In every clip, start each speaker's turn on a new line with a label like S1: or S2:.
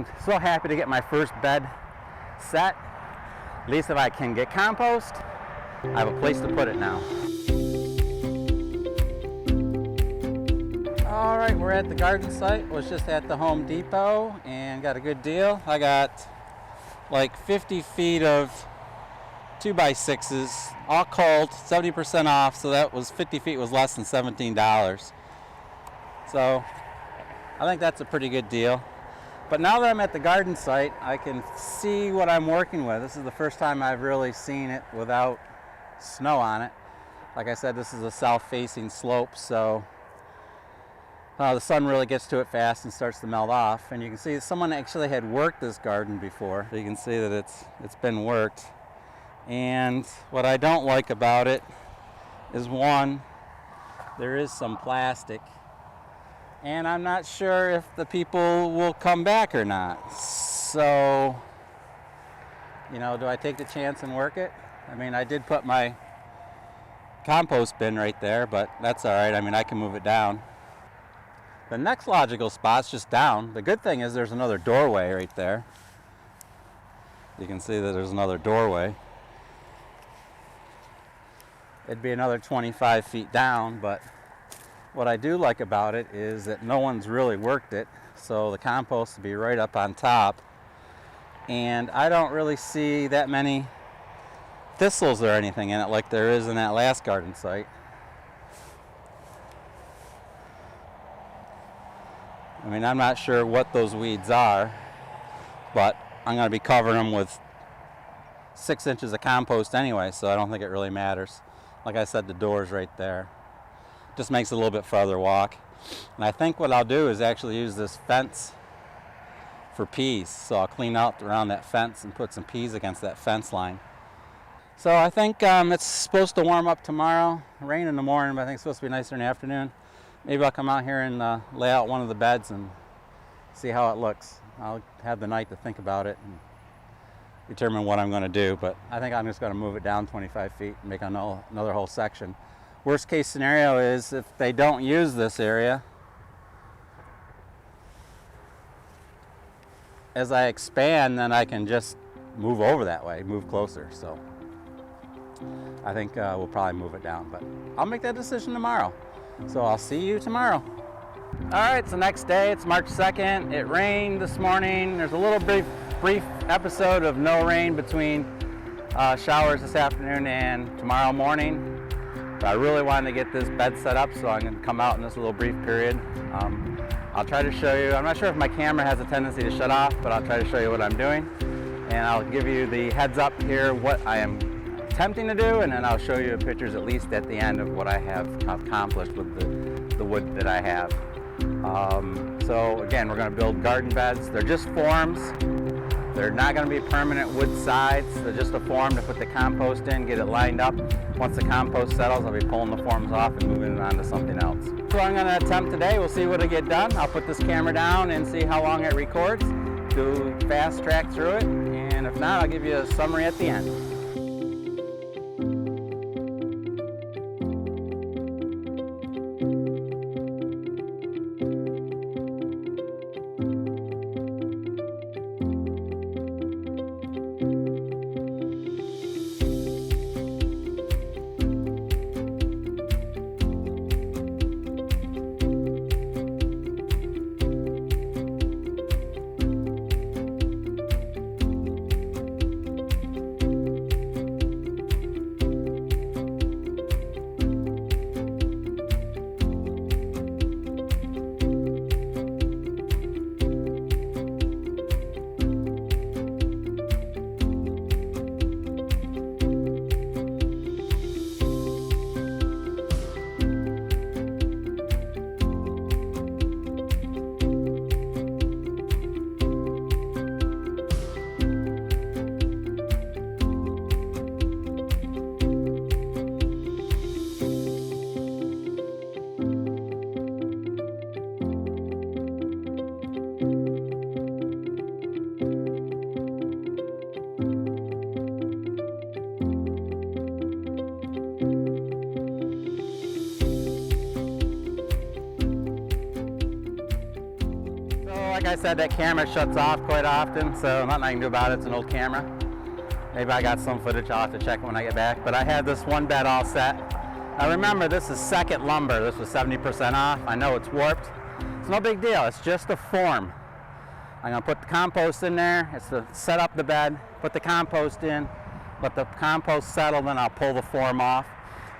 S1: I'm so happy to get my first bed set. At least if I can get compost, I have a place to put it now. All right, we're at the garden site. Was just at the Home Depot and got a good deal. I got like 50 feet of 2x6s, all cold, 70% off, so that was 50 feet was less than $17. So I think that's a pretty good deal. But now that I'm at the garden site, I can see what I'm working with. This is the first time I've really seen it without snow on it. Like I said, this is a south-facing slope, so the sun really gets to it fast and starts to melt off. And you can see someone actually had worked this garden before. So you can see that it's been worked. And what I don't like about it is, one, there is some plastic. And I'm not sure if the people will come back or not. So, you know, do I take the chance and work it? I mean, I did put my compost bin right there, but that's all right. I mean, I can move it down. The next logical spot's just down. The good thing is there's another doorway right there. You can see that there's another doorway. It'd be another 25 feet down, but what I do like about it is that no one's really worked it, so the compost will be right up on top. And I don't really see that many thistles or anything in it like there is in that last garden site. I mean, I'm not sure what those weeds are, but I'm going to be covering them with 6 inches of compost anyway, so I don't think it really matters. Like I said, the door's right there. Just makes it a little bit farther walk. And I think what I'll do is actually use this fence for peas. So I'll clean out around that fence and put some peas against that fence line. So I think it's supposed to warm up tomorrow. Rain in the morning, but I think it's supposed to be nicer in the afternoon. Maybe I'll come out here and lay out one of the beds and see how it looks. I'll have the night to think about it and determine what I'm going to do. But I think I'm just going to move it down 25 feet and make another whole section. Worst case scenario is if they don't use this area, as I expand, then I can just move over that way, move closer. So I think we'll probably move it down, but I'll make that decision tomorrow. So I'll see you tomorrow. All right, it's the next day. It's March 2nd. It rained this morning. There's a little brief episode of no rain between showers this afternoon and tomorrow morning. But I really wanted to get this bed set up, so I'm going to come out in this little brief period. I'll try to show you. I'm not sure if my camera has a tendency to shut off, but I'll try to show you what I'm doing. And I'll give you the heads up here what I am attempting to do, and then I'll show you pictures at least at the end of what I have accomplished with the wood that I have. So again, we're going to build garden beds. They're just forms. They're not going to be permanent wood sides. They're just a form to put the compost in, get it lined up. Once the compost settles, I'll be pulling the forms off and moving it on to something else. So I'm going to attempt today. We'll see what I get done. I'll put this camera down and see how long it records. Do fast track through it, and if not, I'll give you a summary at the end. I said, that camera shuts off quite often, so nothing I can do about it. It's an old camera. Maybe I got some footage. I'll have to check it when I get back. But I had this one bed all set. Now remember, this is second lumber. This was 70% off. I know it's warped. It's no big deal. It's just a form. I'm going to put the compost in there. It's to set up the bed, put the compost in, let the compost settle, then I'll pull the form off.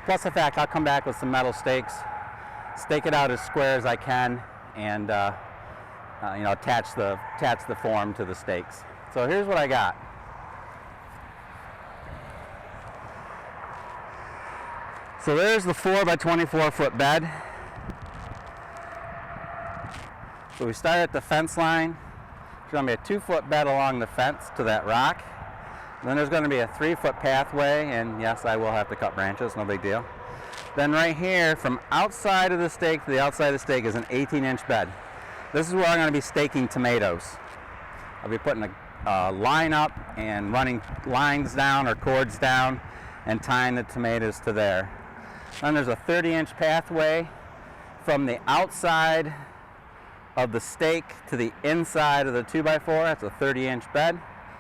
S1: Plus the fact I'll come back with some metal stakes, stake it out as square as I can, and you know, attach the form to the stakes. So here's what I got. So there's the 4 by 24 foot bed. So we start at the fence line. There's going to be a 2-foot bed along the fence to that rock. Then there's going to be a 3-foot pathway, and yes, I will have to cut branches, no big deal. Then right here, from outside of the stake to the outside of the stake, is an 18-inch bed. This is where I'm going to be staking tomatoes. I'll be putting a line up and running lines down or cords down and tying the tomatoes to there. Then there's a 30-inch pathway from the outside of the stake to the inside of the 2x4. That's a 30-inch bed.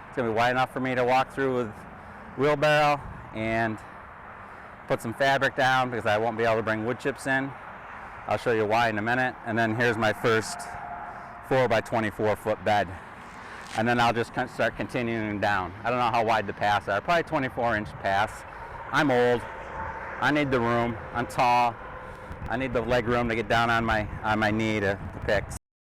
S1: It's going to be wide enough for me to walk through with wheelbarrow and put some fabric down because I won't be able to bring wood chips in. I'll show you why in a minute. And then here's my first 4 by 24 foot bed. And then I'll just start continuing down. I don't know how wide the paths are. Probably 24-inch paths. I'm old. I need the room. I'm tall. I need the leg room to get down on my knee to pick.